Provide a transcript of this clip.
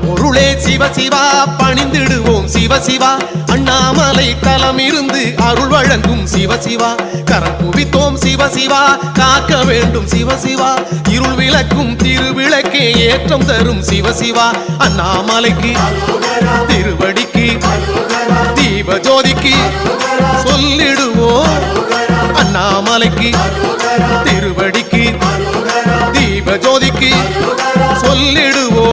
பொருளே சிவசிவா பணிந்திடுவோம் சிவசிவா அண்ணாமலை தலம் இருந்து அருள் வழங்கும் சிவசிவா கரம் குவித்தோம் சிவசிவா காக்க வேண்டும் சிவசிவா இருள் விளக்கும் திருவிளக்கே ஏற்றம் தரும் சிவசிவா அண்ணாமலைக்கு திருவடிக்கு தீப ஜோதிக்கு சொல்லிடுவோம் அண்ணாமலைக்கு திருவடிக்கு தீப ஜோதிக்கு சொல்லிடுவோம்